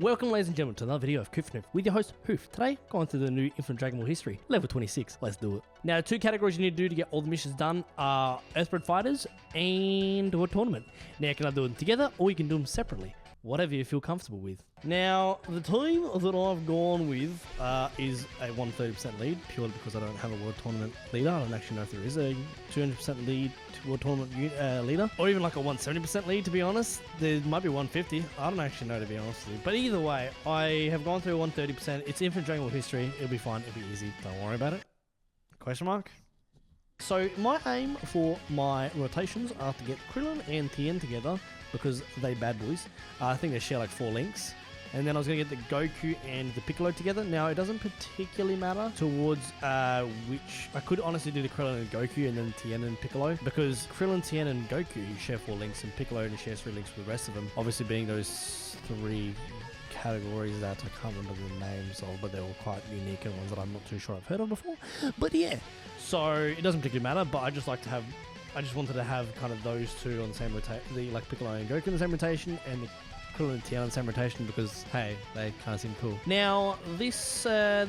Welcome ladies and gentlemen to another video of Koof with your host Hoof. Today, going through the new Infinite Dragon Ball history, level 26, let's do it. Now, two categories you need to do to get all the missions done are Earthbred Fighters and a tournament. Now, you can either do them together or you can do them separately, whatever you feel comfortable with. Now, the team that I've gone with is a 130% lead, purely because I don't have a World Tournament leader. I don't actually know if there is a 200% lead World Tournament leader, or even like a 170% lead, to be honest. There might be 150. I don't actually know, to be honest with you. But either way, I have gone through 130%. It's Infinite Dragon Ball history. It'll be fine. It'll be easy. Don't worry about it. Question mark? So my aim for my rotations are to get Krillin and Tien together because they bad boys. I think they share like 4 links. And then I was going to get the Goku and the Piccolo together. Now, it doesn't particularly matter towards which... I could honestly do the Krillin and Goku and then Tien and Piccolo. Because Krillin, Tien and Goku share 4 links and Piccolo only shares 3 links with the rest of them. Obviously being those 3 categories that I can't remember the names of, but they were quite unique and ones that I'm not too sure I've heard of before. But yeah, so it doesn't particularly matter, but I just like to have... I just wanted to have kind of those two on the same rotation, like Piccolo and Goku in the same rotation, and the Krillin and Tien on the same rotation because, hey, they kind of seem cool. Now, this is a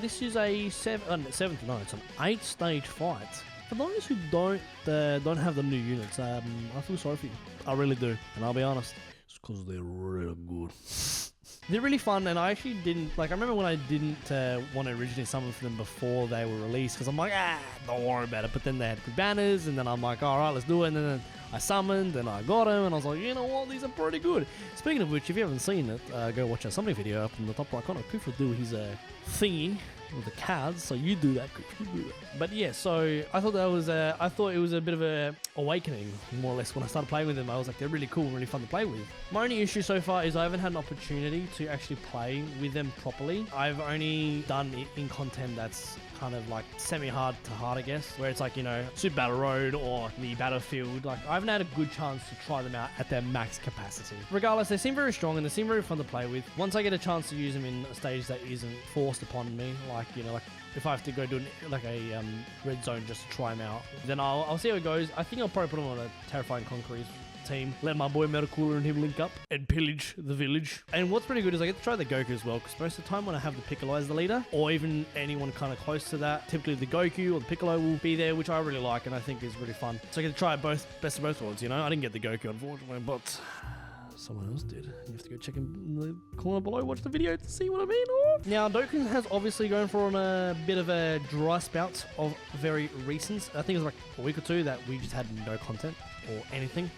it's an 8-stage fight. For those who don't have the new units, I feel sorry for you. I really do, and I'll be honest, it's because they're really good. They're really fun, and I actually didn't, like, I remember when I didn't want to originally summon for them before they were released, because I'm like, don't worry about it, but then they had good banners, and then I'm like, alright, let's do it, and then I summoned, and I got them, and I was like, you know what, these are pretty good. Speaking of which, if you haven't seen it, go watch our summoning video up in the top right corner. Koof will do his thingy with the cards, so you do that, Koof, you do that. But yeah, so I thought that was, I thought it was a bit of a awakening, more or less, when I started playing with them. I was like, they're really cool and really fun to play with. My only issue so far is I haven't had an opportunity to actually play with them properly. I've only done it in content that's kind of like semi-hard to hard, I guess, where it's like, you know, Super Battle Road or the Battlefield. Like, I haven't had a good chance to try them out at their max capacity. Regardless, they seem very strong and they seem very fun to play with. Once I get a chance to use them in a stage that isn't forced upon me, like, you know, like if I have to go do like a red zone just to try them out, then I'll see how it goes. I think I'll probably put them on a Terrifying Conquerors team, let my boy Metacooler and him link up and pillage the village. And what's pretty good is I get to try the Goku as well, because most of the time when I have the Piccolo as the leader, or even anyone kind of close to that, typically the Goku or the Piccolo will be there, which I really like and I think is really fun. So I get to try both, best of both worlds, you know. I didn't get the Goku, unfortunately, but someone else did. You have to go check in the corner below, watch the video to see what I mean. Oh. Now, Dokkan has obviously gone for a bit of a dry spout of very recent. I think it was like a week or 2 that we just had no content or anything.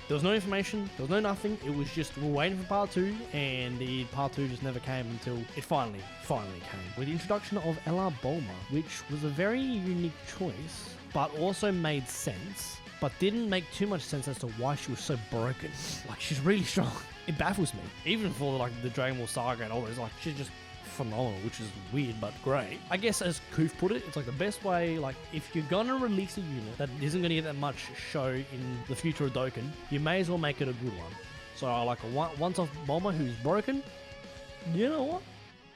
There was no information, there was no nothing. It was just, we're waiting for part 2, and the part 2 just never came until it finally came. With the introduction of LR Bulma, which was a very unique choice, but also made sense, but didn't make too much sense as to why she was so broken. Like, she's really strong. It baffles me. Even for like the Dragon Ball Saga and all this, like, she's just phenomenal, which is weird but great. I guess as Koof put it, it's like the best way, like, if you're gonna release a unit that isn't gonna get that much show in the future of Dokkan, you may as well make it a good one. So I like a once-off Bulma who's broken, you know what?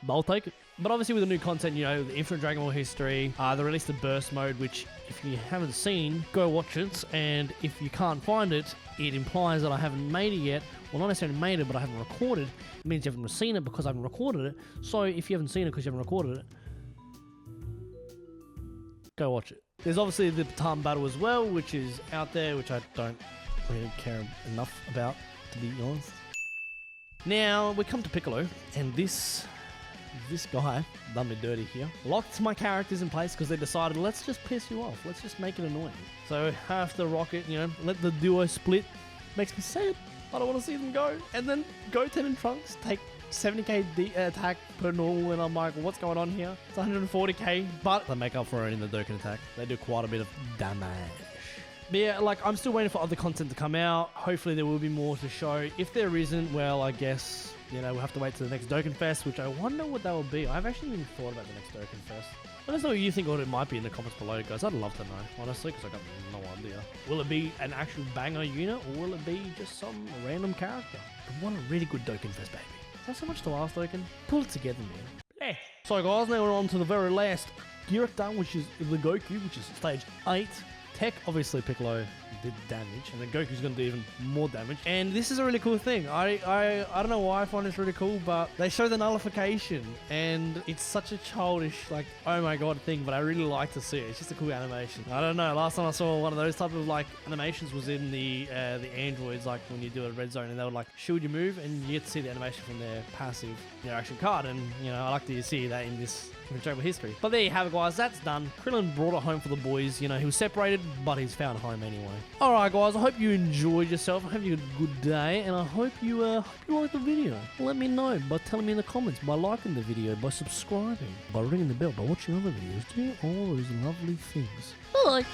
I'll take it. But obviously with the new content, you know, the Infinite Dragon Ball history, they released the burst mode, which if you haven't seen, go watch it. And if you can't find it, it implies that I haven't made it yet. Well, not necessarily made it, but I haven't recorded. It means you haven't seen it because I haven't recorded it. So if you haven't seen it because you haven't recorded it, go watch it. There's obviously the Baton Battle as well, which is out there, which I don't really care enough about, to be honest. Now, we come to Piccolo, and this guy done me dirty here. Locked my characters in place because they decided, let's just piss you off. Let's just make it annoying. So after Rocket, you know, let the duo split. Makes me sad. I don't want to see them go. And then Goten and Trunks take 70k attack per normal, and I'm like, what's going on here? It's 140k, but they make up for it in the Dokkan attack. They do quite a bit of damage. But yeah, like, I'm still waiting for other content to come out. Hopefully there will be more to show. If there isn't, well, I guess, you know, we'll have to wait till the next Dokkan Fest, which I wonder what that will be. I've actually even thought about the next Dokkan Fest. Let us know what you think what it might be in the comments below, guys. I'd love to know, honestly, because I got no idea. Will it be an actual banger unit, or will it be just some random character? I want a really good Dokkan Fest, baby. Is that so much to ask, Dokkan? Pull it together, man. Yeah. So, guys, now we're on to the very last character, which is the Goku, which is stage 8. Tech, obviously Piccolo did damage, and then Goku's gonna do even more damage. And this is a really cool thing. I don't know why I find this really cool, but they show the nullification, and it's such a childish, like, oh my god thing, but I really like to see it. It's just a cool animation. I don't know, last time I saw one of those type of like animations was in the androids, like when you do a red zone and they would like shield your move, and you get to see the animation from their passive action card. And I like to see that in this Dragon Ball history. But there you have it, guys. That's done. Krillin brought it home for the boys. He was separated, but he's found home anyway. Alright, guys. I hope you enjoyed yourself. I hope you had a good day, and I hope you liked the video. Let me know by telling me in the comments, by liking the video, by subscribing, by ringing the bell, by watching other videos, doing all those lovely things. Bye.